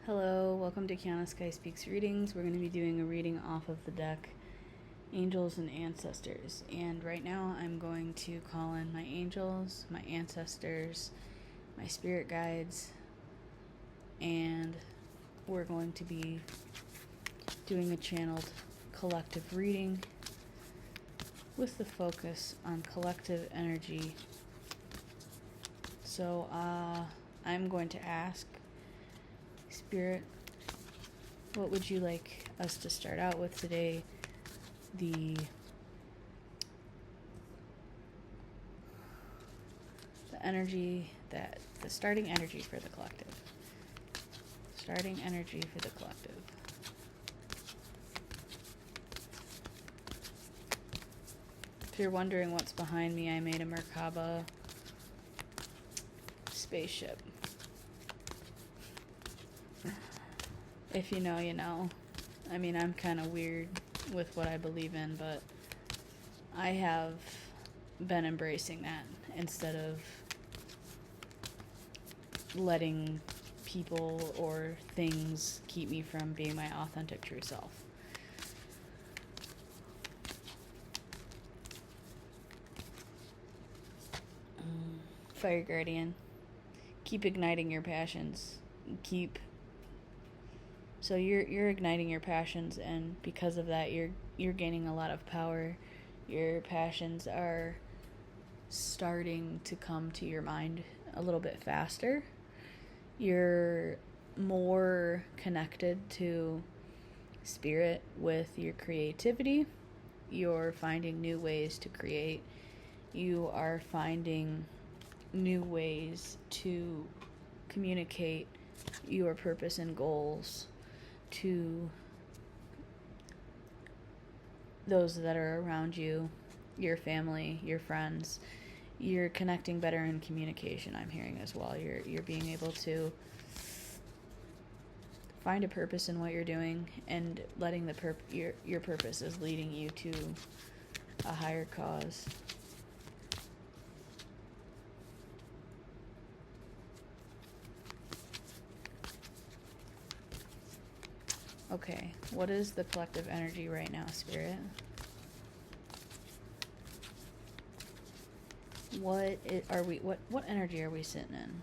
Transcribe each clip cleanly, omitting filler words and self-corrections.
Hello, welcome to Kiana Sky Speaks Readings. We're going to be doing a reading off of the deck Angels and Ancestors. And right now I'm going to call in my angels, my ancestors, my spirit guides, and we're going to be doing a channeled collective reading with the focus on collective energy. So I'm going to ask Spirit, what would you like us to start out with today? The energy, the starting energy for the collective. Starting energy for the collective. If you're wondering what's behind me, I made a Merkaba spaceship. If you know, you know. I mean, I'm kind of weird with what I believe in, but I have been embracing that instead of letting people or things keep me from being my authentic true self. Fire Guardian, keep igniting your passions. So you're igniting your passions, and because of that, you're gaining a lot of power. Your passions are starting to come to your mind a little bit faster. You're more connected to spirit with your creativity. You're finding new ways to create. You are finding new ways to communicate your purpose and goals to those that are around you, your family, your friends. You're connecting better in communication, I'm hearing as well. You're being able to find a purpose in what you're doing, and letting your purpose is leading you to a higher cause. Okay, what is the collective energy right now, Spirit? What energy are we sitting in?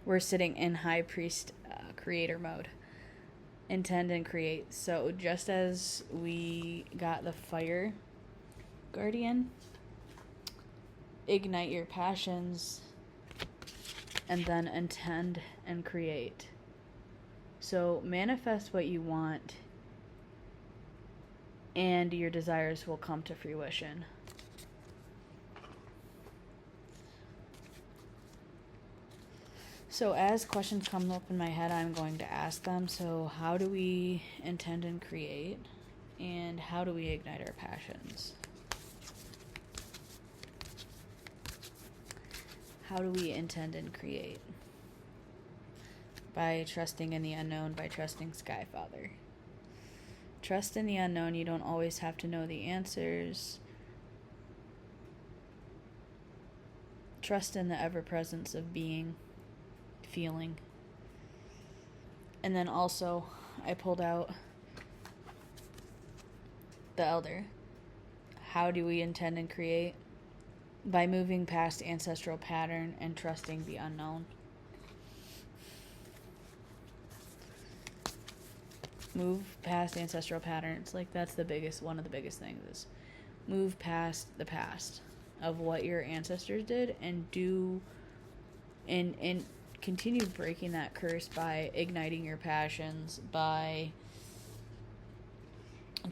We're sitting in High Priest creator mode. Intend and create. So just as we got the Fire Guardian, ignite your passions, and then intend and create. So manifest what you want, and your desires will come to fruition. So as questions come up in my head, I'm going to ask them. So how do we intend and create? And how do we ignite our passions? How do we intend and create? By trusting in the unknown, by trusting Sky Father. Trust in the unknown. You don't always have to know the answers. Trust in the ever-presence of being, feeling. And then also, I pulled out the Elder. How do we intend and create? By moving past ancestral pattern and trusting the unknown. Move past ancestral patterns. Like, that's one of the biggest things is move past the past of what your ancestors did and do and continue breaking that curse by igniting your passions, by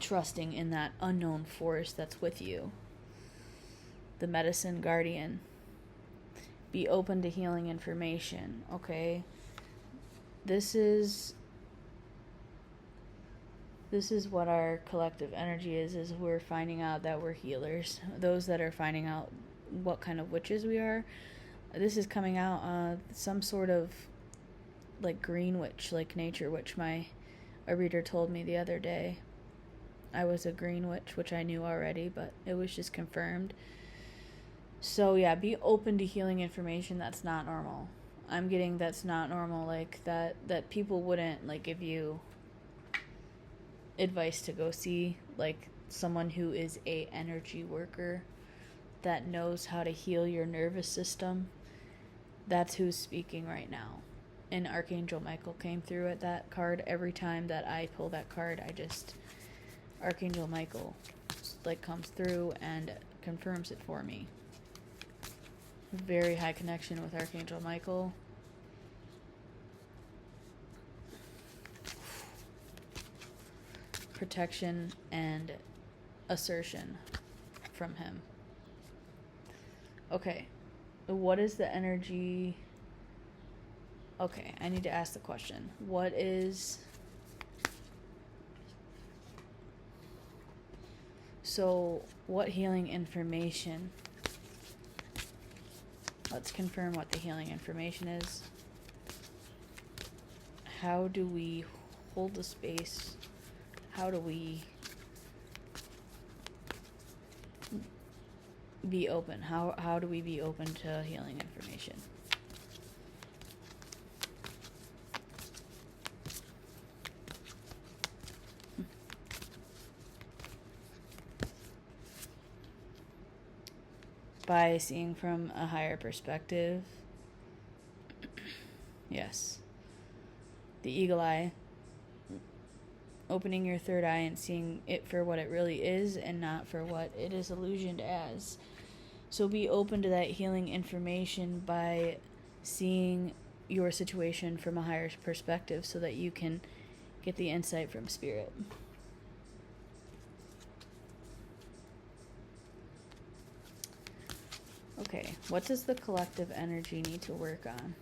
trusting in that unknown force that's with you. The Medicine Guardian. Be open to healing information. Okay. This is what our collective energy is we're finding out that we're healers. Those that are finding out what kind of witches we are, this is coming out some sort of like green witch, like nature witch. A reader told me the other day I was a green witch, which I knew already, but it was just confirmed. So yeah, be open to healing information that's not normal. I'm getting that's not normal, like that people wouldn't like give you advice to go see like someone who is a energy worker that knows how to heal your nervous system. That's who's speaking right now. And Archangel Michael came through at that card. Every time that I pull that card, Archangel Michael like comes through and confirms it for me. Very high connection with Archangel Michael. Protection and assertion from him. Okay. What is the energy? Okay, I need to ask the question. What is... So, what healing information? Let's confirm what the healing information is. How do we hold the space? How do we be open? How do we be open to healing information? By seeing from a higher perspective. Yes. The eagle eye. Opening your third eye and seeing it for what it really is and not for what it is illusioned as. So be open to that healing information by seeing your situation from a higher perspective so that you can get the insight from spirit. Okay, what does the collective energy need to work on?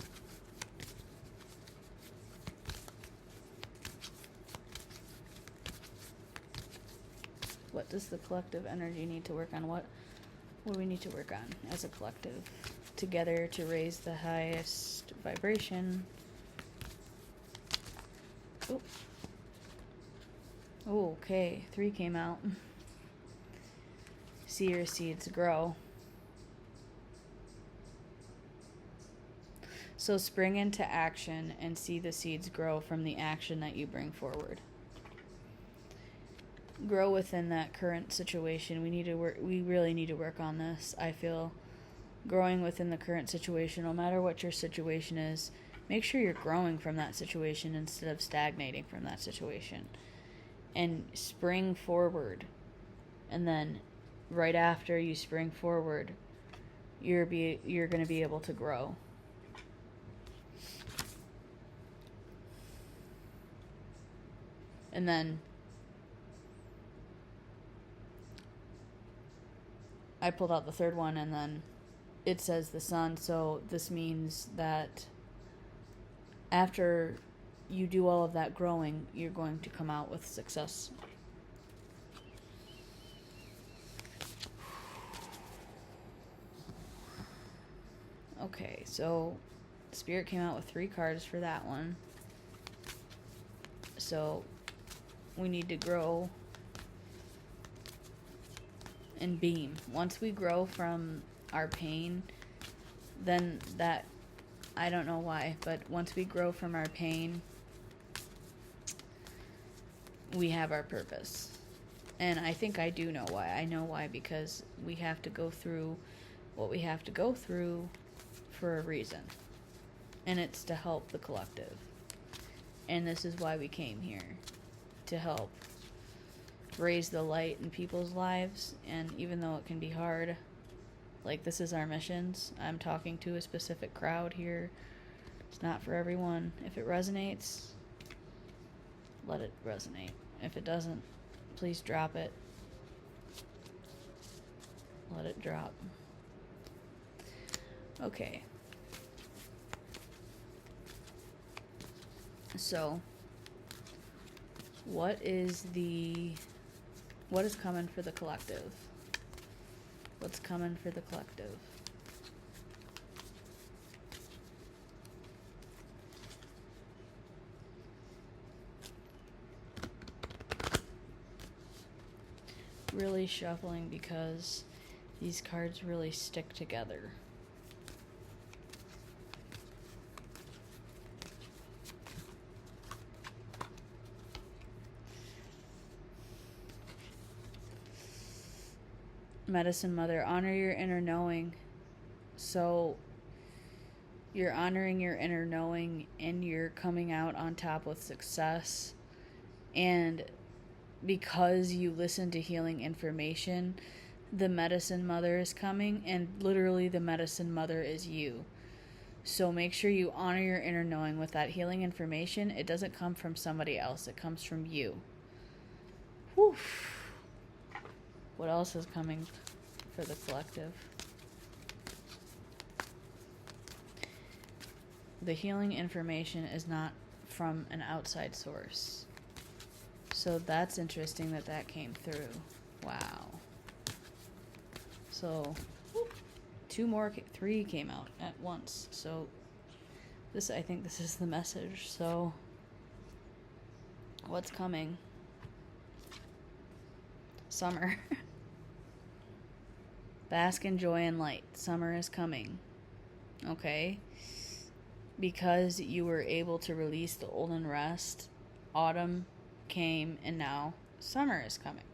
What does the collective energy need to work on? What do we need to work on as a collective? Together to raise the highest vibration. Oh. Oh, okay. 3 came out. See your seeds grow. So spring into action and see the seeds grow from the action that you bring forward. Grow within that current situation. We really need to work on this. I feel growing within the current situation, no matter what your situation is, make sure you're growing from that situation instead of stagnating from that situation. And spring forward. And then right after you spring forward, you're going to be able to grow. And then I pulled out the third one, and then it says the sun. So this means that after you do all of that growing, you're going to come out with success. Okay, so Spirit came out with 3 cards for that one. So we need to grow and beam. Once we grow from our pain, then that, I don't know why, but once we grow from our pain, we have our purpose. And I think I do know why. I know why, because we have to go through what we have to go through for a reason. And it's to help the collective. And this is why we came here. To help raise the light in people's lives. And even though it can be hard, like, this is our missions. I'm talking to a specific crowd here. It's not for everyone. If it resonates, let it resonate. If it doesn't, please drop it. Let it drop. Okay. So, what is coming for the collective? What's coming for the collective? Really shuffling, because These cards really stick together. Medicine Mother, honor your inner knowing. So you're honoring your inner knowing and you're coming out on top with success. And because you listen to healing information, the Medicine Mother is coming, and literally the Medicine Mother is you. So make sure you honor your inner knowing with that healing information. It doesn't come from somebody else. It comes from you. Whew. What else is coming for the collective? The healing information is not from an outside source. So that's interesting that came through. Wow. So, three came out at once. So, I think this is the message. So, what's coming? Summer. Bask in joy and light. Summer is coming. Okay? Because you were able to release the old and rest, autumn came, and now summer is coming.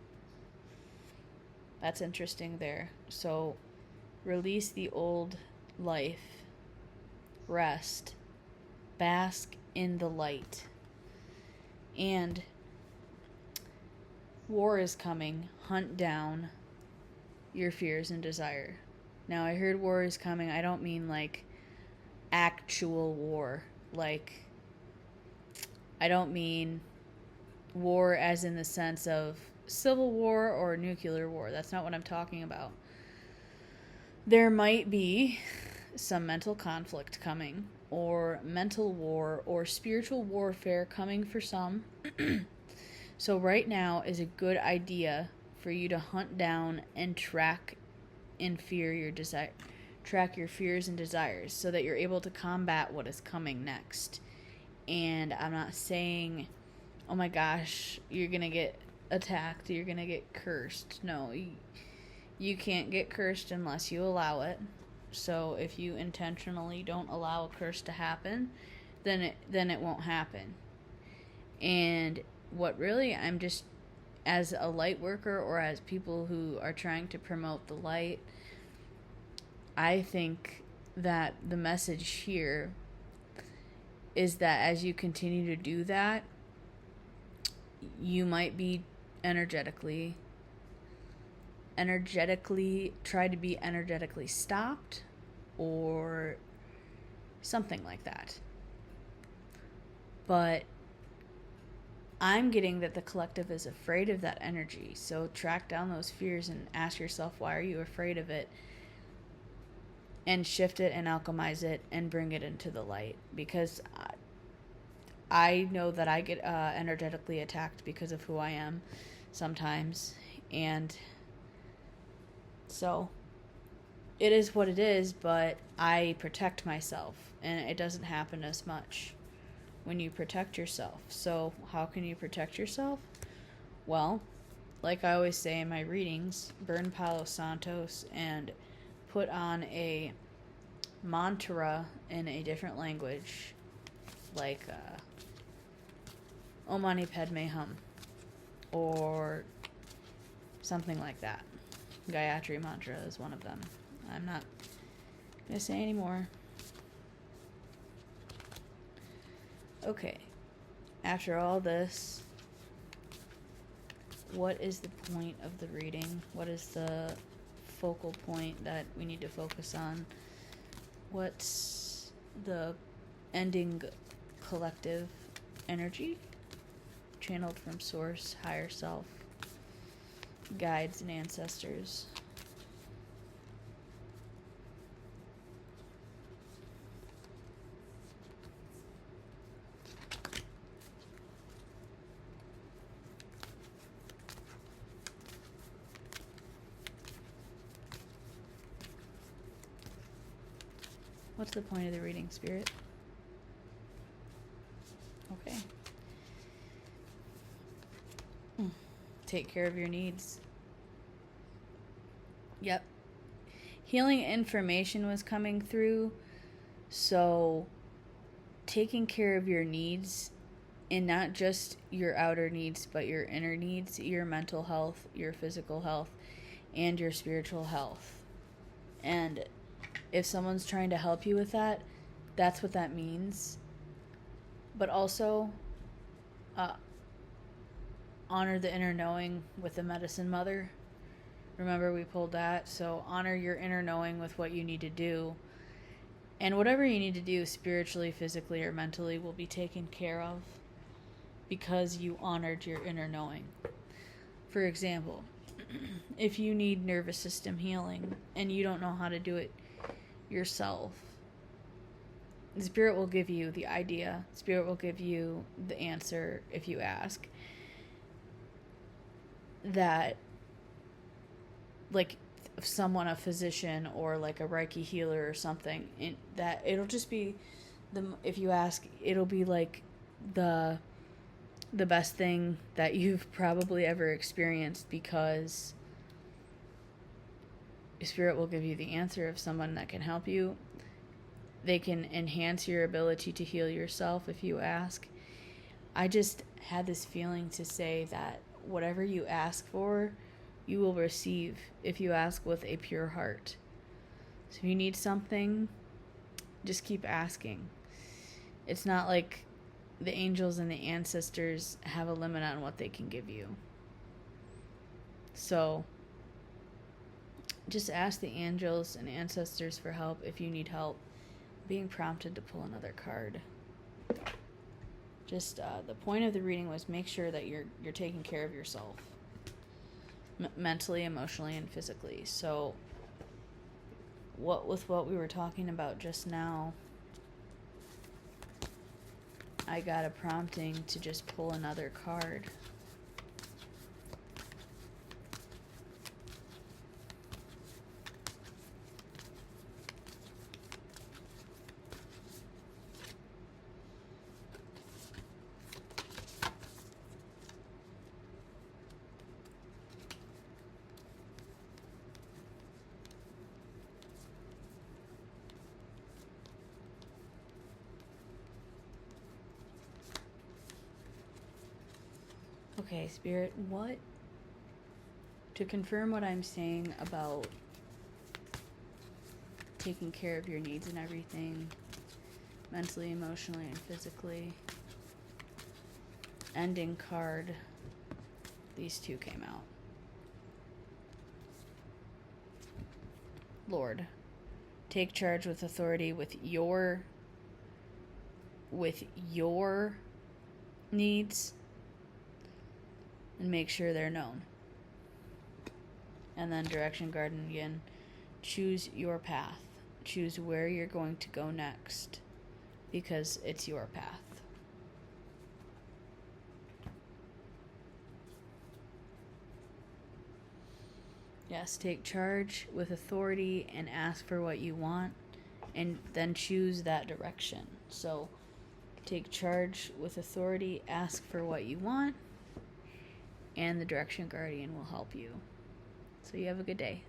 That's interesting there. So, release the old life, rest, bask in the light. And war is coming. Hunt down your fears and desire. Now, I heard war is coming. I don't mean like actual war. Like, I don't mean war as in the sense of civil war or nuclear war. That's not what I'm talking about. There might be some mental conflict coming, or mental war, or spiritual warfare coming for some. So right now is a good idea for you to hunt down and track and fear your desire. Track your fears and desires so that you're able to combat what is coming next. And I'm not saying, oh my gosh, you're going to get attacked, you're going to get cursed. No, you can't get cursed unless you allow it. So if you intentionally don't allow a curse to happen, then it won't happen. And what really, I'm just, as a light worker or as people who are trying to promote the light, I think that the message here is that as you continue to do that, you might be energetically try to be energetically stopped or something like that. But I'm getting that the collective is afraid of that energy. So track down those fears and ask yourself, why are you afraid of it? And shift it and alchemize it and bring it into the light. Because I know that I get energetically attacked because of who I am sometimes. And so it is what it is, but I protect myself. And it doesn't happen as much when you protect yourself. So how can you protect yourself? Well, like I always say in my readings, burn Palo Santos and put on a mantra in a different language, like Om Mani Padme Hum, or something like that. Gayatri mantra is one of them. I'm not going to say any more. Okay, after all this, what is the point of the reading? What is the focal point that we need to focus on? What's the ending collective energy? Channeled from source, higher self, guides, and ancestors. What's the point of the reading, Spirit? Okay. Take care of your needs. Yep. healing information was coming through. So taking care of your needs, and not just your outer needs, but your inner needs, your mental health, your physical health, and your spiritual health. And if someone's trying to help you with that, that's what that means. But also, honor the inner knowing with the medicine mother. Remember, we pulled that. So honor your inner knowing with what you need to do. And whatever you need to do spiritually, physically, or mentally will be taken care of because you honored your inner knowing. For example, if you need nervous system healing and you don't know how to do it yourself, Spirit will give you the idea. Spirit will give you the answer if you ask. That, like, someone, a physician or like a Reiki healer or something, that it'll just be if you ask, it'll be like the best thing that you've probably ever experienced, because Spirit will give you the answer of someone that can help you. They can enhance your ability to heal yourself if you ask. I just had this feeling to say that whatever you ask for, you will receive if you ask with a pure heart. So if you need something, just keep asking. It's not like the angels and the ancestors have a limit on what they can give you. So just ask the angels and ancestors for help if you need help. Being prompted to pull another card. Just the point of the reading was make sure that you're taking care of yourself. Mentally, emotionally, and physically. So with what we were talking about just now, I got a prompting to just pull another card. Okay, Spirit, to confirm what I'm saying about taking care of your needs and everything, mentally, emotionally, and physically, ending card, these two came out. Lord, take charge with authority with your needs, and make sure they're known. And then Direction Guardian, choose your path. Choose where you're going to go next, because it's your path. Yes, take charge with authority and ask for what you want, and then choose that direction. So take charge with authority, ask for what you want, and the Direction Guardian will help you. So you have a good day.